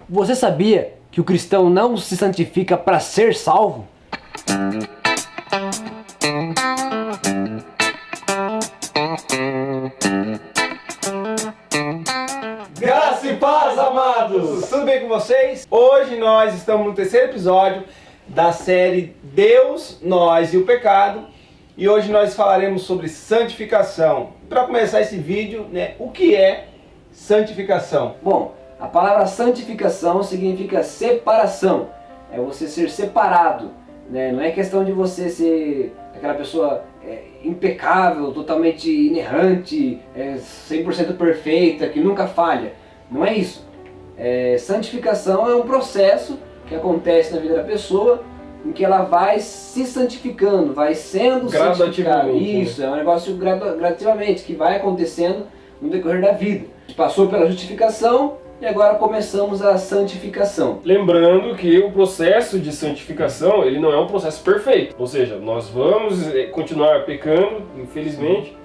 Você sabia que o cristão não se santifica para ser salvo? Graça e paz, amados! Tudo bem com vocês? Hoje nós estamos no terceiro episódio da série Deus, Nós e o Pecado. E hoje nós falaremos sobre santificação. Para começar esse vídeo, o que é santificação? Bom, a palavra santificação significa separação. É você ser separado, né? Não é questão de você ser aquela pessoa impecável, totalmente inerrante, 100% perfeita, que nunca falha. Não é isso. Santificação é um processo que acontece na vida da pessoa em que ela vai se santificando, vai sendo santificada. Isso, é um negócio gradativamente, que vai acontecendo no decorrer da vida. Passou pela justificação e agora começamos a santificação. Lembrando que o processo de santificação, ele não é um processo perfeito. Ou seja, nós vamos continuar pecando, infelizmente,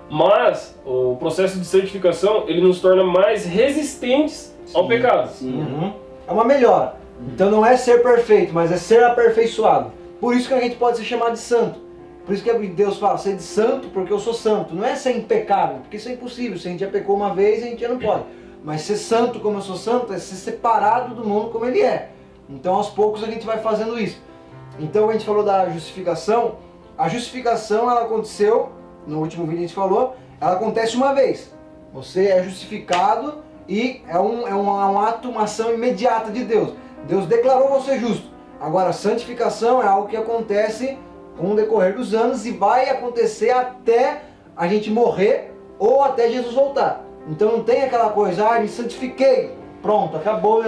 mas o processo de santificação, ele nos torna mais resistentes ao pecado. Sim. É uma melhora. Então não é ser perfeito, mas é ser aperfeiçoado. Por isso que a gente pode ser chamado de santo. Por isso que Deus fala, ser de santo porque eu sou santo. Não é ser impecável, porque isso é impossível. Se a gente já pecou uma vez, a gente já não pode. Mas ser santo como eu sou santo é ser separado do mundo como ele é. Então aos poucos a gente vai fazendo isso. Então a gente falou da justificação. A justificação ela aconteceu, no último vídeo a gente falou, ela acontece uma vez. Você é justificado e é um ato, uma ação imediata de Deus. Deus declarou você justo. Agora a santificação é algo que acontece com o decorrer dos anos e vai acontecer até a gente morrer ou até Jesus voltar. Então não tem aquela coisa, me santifiquei, pronto, acabou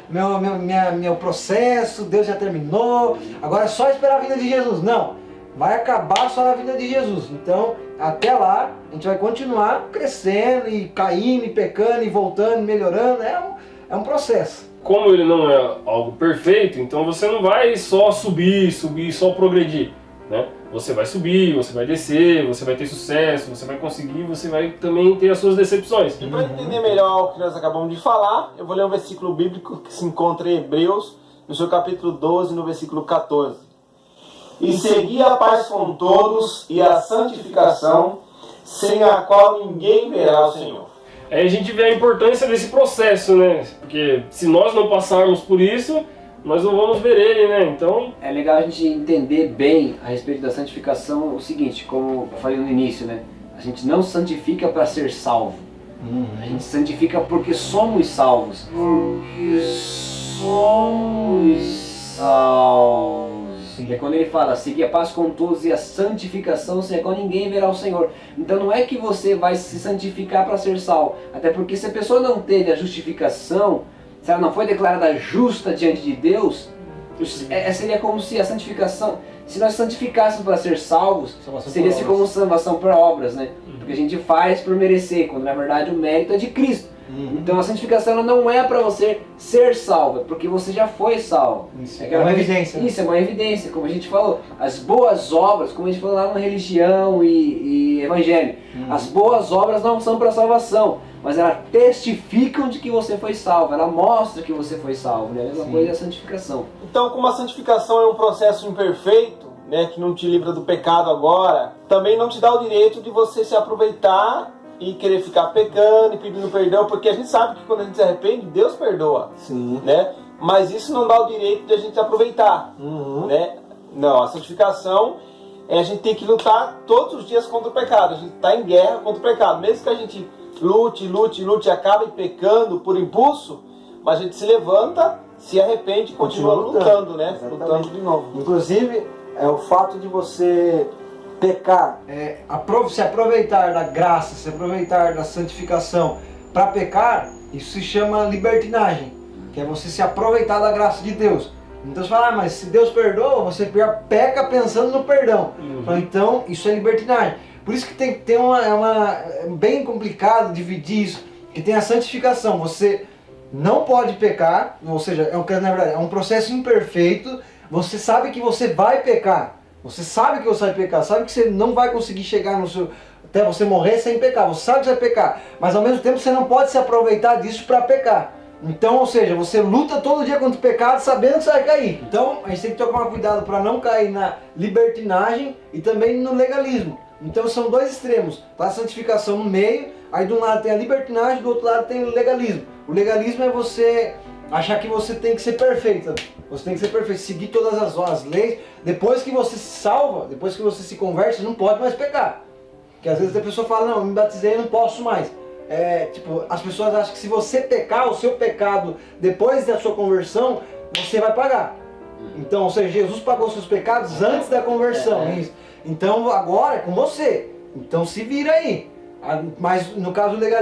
meu processo, Deus já terminou, agora é só esperar a vinda de Jesus. Não, vai acabar só na vinda de Jesus. Então até lá a gente vai continuar crescendo e caindo e pecando e voltando, melhorando, é um processo. Como ele não é algo perfeito, então você não vai só subir, só progredir, né? Você vai subir, você vai descer, você vai ter sucesso, você vai conseguir, você vai também ter as suas decepções. E para entender melhor o que nós acabamos de falar, eu vou ler um versículo bíblico que se encontra em Hebreus, no seu capítulo 12, no versículo 14. E segui a paz com todos e a santificação, sem a qual ninguém verá o Senhor. Aí a gente vê a importância desse processo, né? Porque se nós não passarmos por isso, nós não vamos ver ele, né? Então é legal a gente entender bem a respeito da santificação o seguinte, como eu falei no início, né? A gente não santifica para ser salvo. A gente santifica porque somos salvos. Somos salvos. É quando ele fala, seguir a paz com todos e a santificação, sem a qual ninguém verá o Senhor. Então não é que você vai se santificar para ser salvo. Até porque se a pessoa não teve a justificação, se ela não foi declarada justa diante de Deus, seria como se a santificação, se nós santificássemos para ser salvos, seria assim como salvação por obras, né? Porque a gente faz por merecer, quando na verdade o mérito é de Cristo. Então a santificação ela não é para você ser salvo, é porque você já foi salvo. Isso é uma evidência. Isso é uma evidência, como a gente falou. As boas obras, como a gente falou lá na religião e evangelho, as boas obras não são para salvação, mas elas testificam de que você foi salvo, ela mostra que você foi salvo, né? A mesma coisa é a santificação. Então, como a santificação é um processo imperfeito, que não te livra do pecado agora, também não te dá o direito de você se aproveitar e querer ficar pecando e pedindo perdão, porque a gente sabe que quando a gente se arrepende, Deus perdoa. Sim. Né? Mas isso não dá o direito de a gente aproveitar. Né? Não, a santificação a gente tem que lutar todos os dias contra o pecado. A gente está em guerra contra o pecado. Mesmo que a gente lute e acabe pecando por impulso, mas a gente se levanta, se arrepende e continua lutando, né? Lutando de novo. Inclusive, o fato de você pecar, se aproveitar da graça, se aproveitar da santificação para pecar, isso se chama libertinagem, que é você se aproveitar da graça de Deus. Então você fala, mas se Deus perdoa, você peca pensando no perdão. Então isso é libertinagem. Por isso que tem que ter é bem complicado dividir isso, que tem a santificação. Você não pode pecar, ou seja, na verdade, é um processo imperfeito. Você sabe que você vai pecar. Você sabe que você vai pecar, sabe que você não vai conseguir chegar até você morrer sem pecar. Você sabe que você vai pecar, mas ao mesmo tempo você não pode se aproveitar disso para pecar. Então, ou seja, você luta todo dia contra o pecado sabendo que você vai cair. Então, a gente tem que tomar cuidado para não cair na libertinagem e também no legalismo. Então, são dois extremos. Tá a santificação no meio, aí de um lado tem a libertinagem, do outro lado tem o legalismo. O legalismo é você achar que você tem que ser perfeito. Você tem que ser perfeito, seguir todas as leis. Depois que você se salva, depois que você se converte, você não pode mais pecar. Porque às vezes a pessoa fala, não, eu me batizei, eu não posso mais. Tipo, as pessoas acham que se você pecar, o seu pecado, depois da sua conversão, você vai pagar. Então, ou seja, Jesus pagou seus pecados antes da conversão. Isso. Então, agora é com você. Então, se vira aí. Mas no caso legal,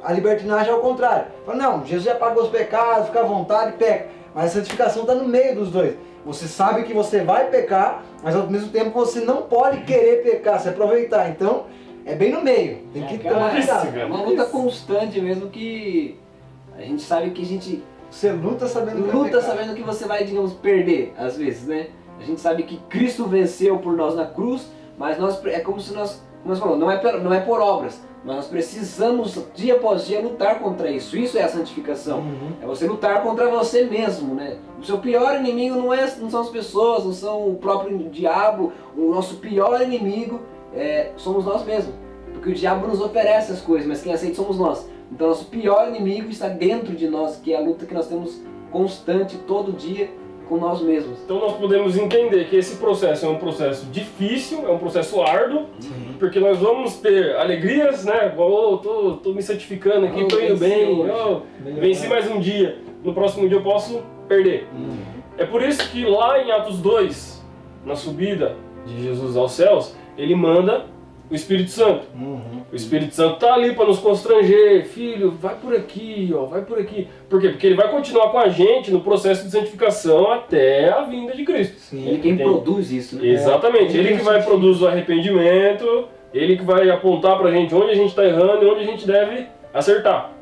a libertinagem é ao contrário. Fala, não, Jesus já pagou os pecados, fica à vontade e peca. Mas a santificação está no meio dos dois. Você sabe que você vai pecar, mas ao mesmo tempo você não pode querer pecar, se aproveitar. Então, é bem no meio. Tem que tomar cuidado. É uma luta constante mesmo que a gente sabe que a gente Você luta sabendo que luta sabendo que você vai, digamos, perder, às vezes, né? A gente sabe que Cristo venceu por nós na cruz, mas é como se nós falamos, não é por obras, mas nós precisamos, dia após dia, lutar contra isso. Isso é a santificação. É você lutar contra você mesmo, né? O seu pior inimigo não são as pessoas, não são o próprio diabo. O nosso pior inimigo somos nós mesmos. Porque o diabo nos oferece as coisas, mas quem aceita somos nós. Então nosso pior inimigo está dentro de nós, que é a luta que nós temos constante, todo dia, com nós mesmos. Então nós podemos entender que esse processo é um processo difícil, é um processo árduo, porque nós vamos ter alegrias, né? Tô me santificando aqui, tô indo bem, venci mais um dia, no próximo dia eu posso perder. É por isso que lá em Atos 2, na subida de Jesus aos céus, ele manda o Espírito Santo. O Espírito Santo tá ali para nos constranger, filho, vai por aqui, vai por aqui. Por quê? Porque ele vai continuar com a gente no processo de santificação até a vinda de Cristo. Sim, ele quem produz isso, né? Exatamente, ele que vai produzir o arrependimento, ele que vai apontar pra gente onde a gente está errando e onde a gente deve acertar.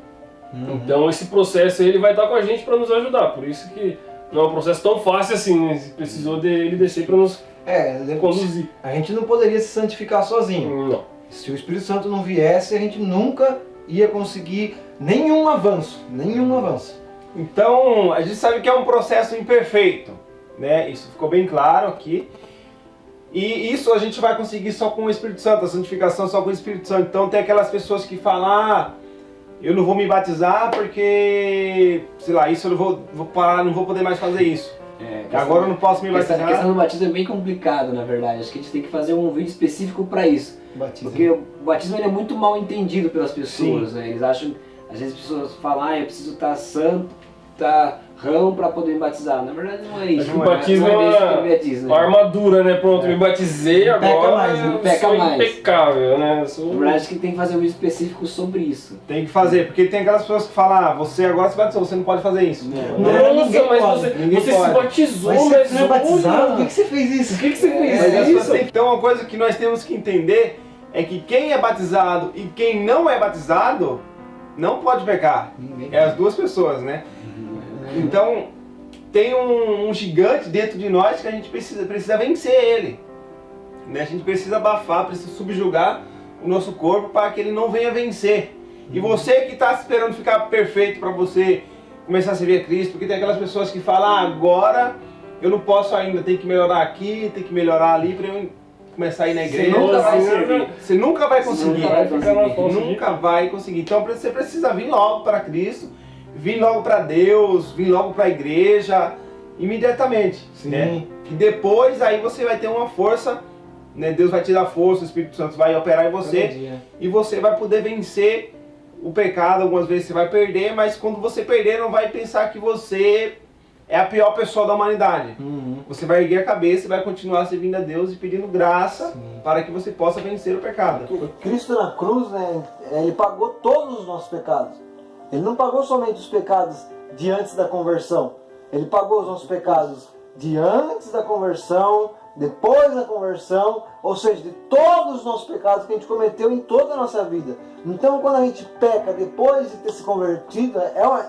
Então esse processo ele vai estar com a gente para nos ajudar. Por isso que não é um processo tão fácil assim, né? Precisou dele descer para nos conduzir. A gente não poderia se santificar sozinho. Não. Se o Espírito Santo não viesse, a gente nunca ia conseguir nenhum avanço. Então, a gente sabe que é um processo imperfeito, né? Isso ficou bem claro aqui. E isso a gente vai conseguir só com o Espírito Santo, a santificação só com o Espírito Santo. Então tem aquelas pessoas que falam, eu não vou me batizar porque, sei lá, isso eu vou parar, não vou poder mais fazer isso. Agora eu não posso me batizar. A questão do batismo é bem complicado, na verdade. Acho que a gente tem que fazer um vídeo específico para isso. Porque o batismo ele é muito mal entendido pelas pessoas, né? Eles acham, às vezes as pessoas falam, eu preciso estar santo, rão para poder me batizar. Na verdade não é isso. O batismo é uma armadura, né? Pronto, me batizei, agora não peca mais. Impecável, né? Na verdade acho que tem que fazer um vídeo específico sobre isso. Tem que fazer, porque tem aquelas pessoas que falam, você agora se batizou, você não pode fazer isso. Nossa, mas você se batizou, mas você não é batizado? Por que você fez isso? Por que você fez isso? Então uma coisa que nós temos que entender é que quem é batizado e quem não é batizado não pode pecar. É as duas pessoas, né? Então tem um gigante dentro de nós que a gente precisa vencer ele, né? A gente precisa abafar, precisa subjugar o nosso corpo para que ele não venha vencer. E você que está esperando ficar perfeito para você começar a servir a Cristo, porque tem aquelas pessoas que falam, agora eu não posso ainda, tem que melhorar aqui, tem que melhorar ali para eu começar a ir na igreja. Você nunca vai servir. Você nunca vai conseguir. Nunca vai conseguir. Então você precisa vir logo para Cristo, vir logo para Deus, vir logo para a igreja, imediatamente, né? Que depois aí você vai ter uma força, né? Deus vai te dar força, o Espírito Santo vai operar em você e você vai poder vencer o pecado. Algumas vezes você vai perder, mas quando você perder não vai pensar que você é a pior pessoa da humanidade. Você vai erguer a cabeça e vai continuar servindo a Deus e pedindo graça para que você possa vencer o pecado. Cristo na cruz, né, ele pagou todos os nossos pecados. Ele não pagou somente os pecados de antes da conversão. Ele pagou os nossos pecados de antes da conversão, depois da conversão, ou seja, de todos os nossos pecados que a gente cometeu em toda a nossa vida. Então, quando a gente peca depois de ter se convertido,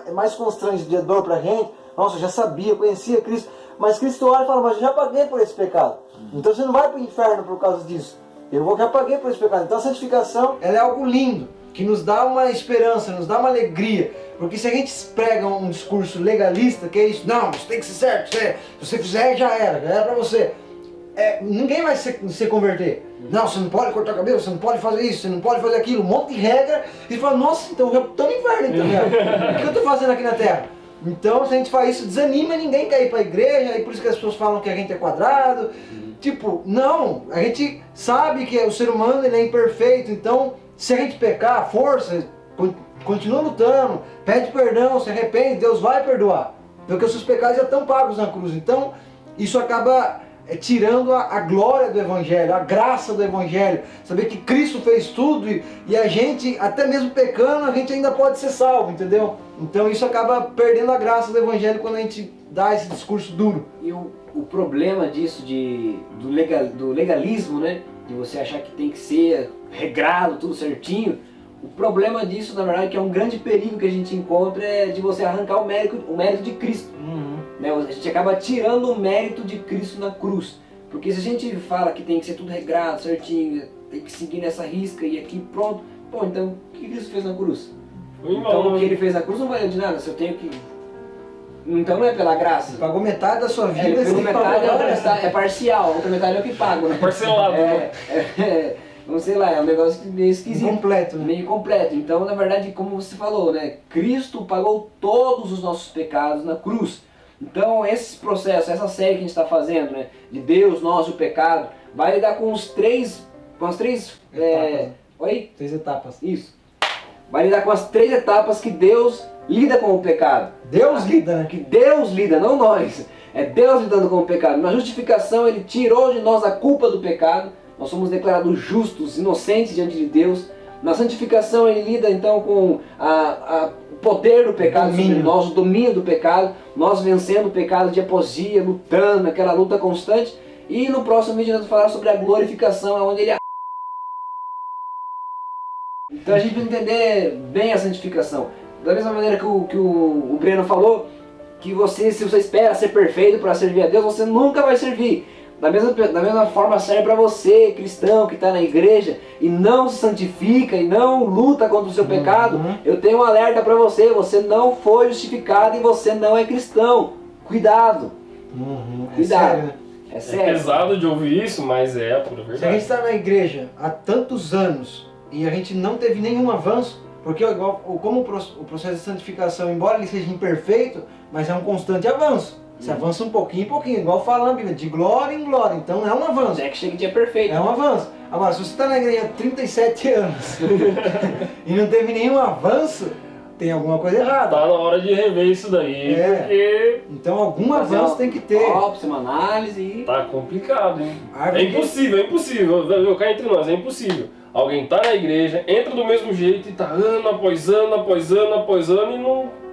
é mais constrangedor pra gente. Nossa, eu já sabia, conhecia Cristo. Mas Cristo olha e fala, mas eu já paguei por esse pecado. Então você não vai para o inferno por causa disso. Eu já paguei por esse pecado. Então a santificação, ela é algo lindo, que nos dá uma esperança, nos dá uma alegria. Porque se a gente prega um discurso legalista, que é isso, não, isso tem que ser certo, se você fizer já era pra você. Ninguém vai se converter. Não, você não pode cortar o cabelo, você não pode fazer isso, você não pode fazer aquilo, um monte de regra. E fala, nossa, então eu tô no inferno, então, o que eu tô fazendo aqui na Terra? Então, se a gente faz isso, desanima ninguém quer ir pra igreja, e por isso que as pessoas falam que a gente é quadrado. Tipo, não, a gente sabe que o ser humano ele é imperfeito, então se a gente pecar, força, continua lutando, pede perdão, se arrepende, Deus vai perdoar. Porque os seus pecados já estão pagos na cruz. Então, isso acaba tirando a glória do Evangelho, a graça do Evangelho. Saber que Cristo fez tudo e a gente, até mesmo pecando, a gente ainda pode ser salvo, entendeu? Então isso acaba perdendo a graça do Evangelho quando a gente dá esse discurso duro. E o problema disso, do legalismo, né? De você achar que tem que ser regrado, tudo certinho. O problema disso, na verdade, que é um grande perigo que a gente encontra, é de você arrancar o mérito de Cristo. Né? A gente acaba tirando o mérito de Cristo na cruz. Porque se a gente fala que tem que ser tudo regrado, certinho, tem que seguir nessa risca e aqui pronto, pô, então o que Cristo fez na cruz? Então o que ele fez na cruz não valeu de nada, se eu tenho que... Então não é pela graça. Ele pagou metade da sua vida. Ele pagou metade, a outra metade é parcial, a outra metade é o que pago, né? Parcelado, Não sei lá, é um negócio meio esquisito. Incompleto, né? Meio completo. Então, na verdade, como você falou, né? Cristo pagou todos os nossos pecados na cruz. Então, esse processo, essa série que a gente está fazendo, né? De Deus, nós e o pecado, vai lidar com as três... Oi? 3 etapas. Isso. Vai lidar com as 3 etapas que Deus lida com o pecado. Deus lida, né? Que Deus lida, não nós. É Deus lidando com o pecado. Na justificação, Ele tirou de nós a culpa do pecado. Nós somos declarados justos, inocentes diante de Deus. Na santificação ele lida então com o poder do pecado sobre nós, o domínio do pecado, nós vencendo o pecado dia após dia, lutando, aquela luta constante. E no próximo vídeo nós vamos falar sobre a glorificação, onde ele... Então a gente vai entender bem a santificação. Da mesma maneira que o Breno falou, que se você espera ser perfeito para servir a Deus, você nunca vai servir. Da mesma forma serve para você, cristão, que está na igreja e não se santifica e não luta contra o seu pecado. Eu tenho um alerta para você, você não foi justificado e você não é cristão. Cuidado. Cuidado. Sério, né? É sério. É pesado de ouvir isso, mas é a pura Se a gente verdade. está na igreja há tantos anos e a gente não teve nenhum avanço, porque como o processo de santificação, embora ele seja imperfeito, mas é um constante avanço. Você avança um pouquinho em pouquinho, igual fala na Bíblia, de glória em glória. Então é um avanço. É que chega dia perfeito. É um avanço. Agora, se você está na igreja há 37 anos e não teve nenhum avanço, tem alguma coisa errada. Tá na hora de rever isso daí, porque Então algum avanço tem que ter. Óbvio, uma análise e... tá complicado, hein? Árvore É impossível, eu caio entre nós, é impossível. Alguém tá na igreja, entra do mesmo jeito e tá ano após ano, após ano, após ano e não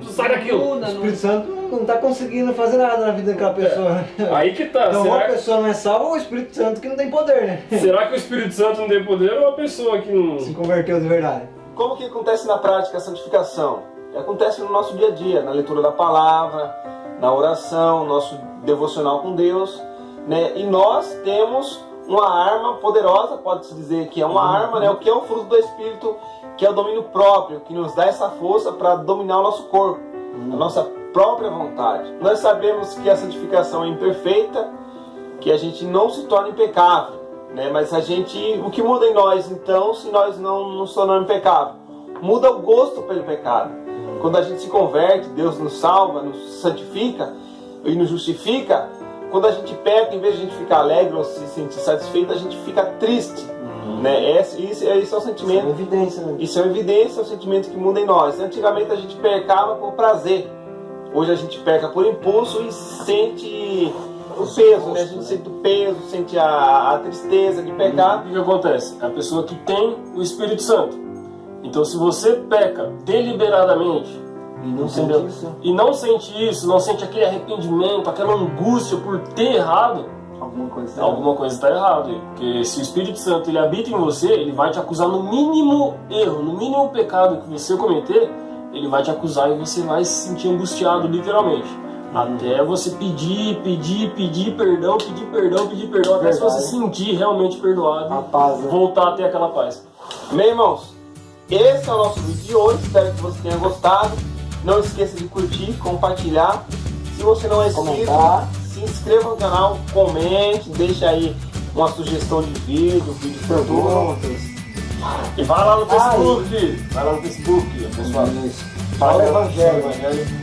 sai daquilo. O Espírito Santo não está conseguindo fazer nada na vida daquela pessoa. Né? Aí que tá, Então ou a será, pessoa não é salva ou o Espírito Santo que não tem poder, né? será que o Espírito Santo não tem poder ou a pessoa que não... Se converteu de verdade. Como que acontece na prática a santificação? Acontece no nosso dia a dia, na leitura da palavra, na oração, nosso devocional com Deus, né? E nós temos uma arma poderosa, pode-se dizer que é uma arma, né? O que é um fruto do Espírito, que é o domínio próprio, que nos dá essa força para dominar o nosso corpo, a nossa própria vontade. Nós sabemos que a santificação é imperfeita, que a gente não se torna impecável, né? Mas o que muda em nós, então, se nós não nos tornamos impecável? Muda o gosto pelo pecado. Quando a gente se converte, Deus nos salva, nos santifica e nos justifica. Quando a gente peca, em vez de a gente ficar alegre ou se sentir satisfeito, a gente fica triste. Né? Isso é o sentimento. Isso é evidência, né? Isso é uma evidência, é o sentimento que muda em nós. Antigamente a gente pecava por prazer. Hoje a gente peca por impulso e sente o peso, né? A gente sente o peso, sente a tristeza de pecar. O que acontece? É a pessoa que tem o Espírito Santo. Então se você peca deliberadamente, entendeu? E não sente isso, não sente aquele arrependimento, aquela angústia por ter errado, alguma coisa está errada. Porque se o Espírito Santo ele habita em você, ele vai te acusar no mínimo erro, no mínimo pecado que você cometer, ele vai te acusar e você vai se sentir angustiado literalmente. Até você pedir perdão, até se você sentir realmente perdoado, voltar a ter aquela paz. Meus irmãos, esse é o nosso vídeo de hoje. Espero que você tenha gostado. Não esqueça de curtir, compartilhar. Se você não é inscrito, Comentar. se inscreva no canal, comente, deixa aí uma sugestão de vídeo perguntas. E vai lá no Facebook. Vai lá no Facebook, pessoal. Fala do Evangelho.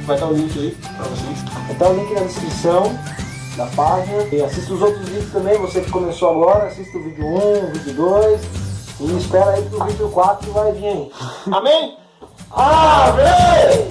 Vai estar o link aí pra vocês. Então o link na descrição da página. E assista os outros vídeos também, você que começou agora, assista o vídeo 1, o vídeo 2. E espera aí que o vídeo 4 vai vir aí. Amém? Amém!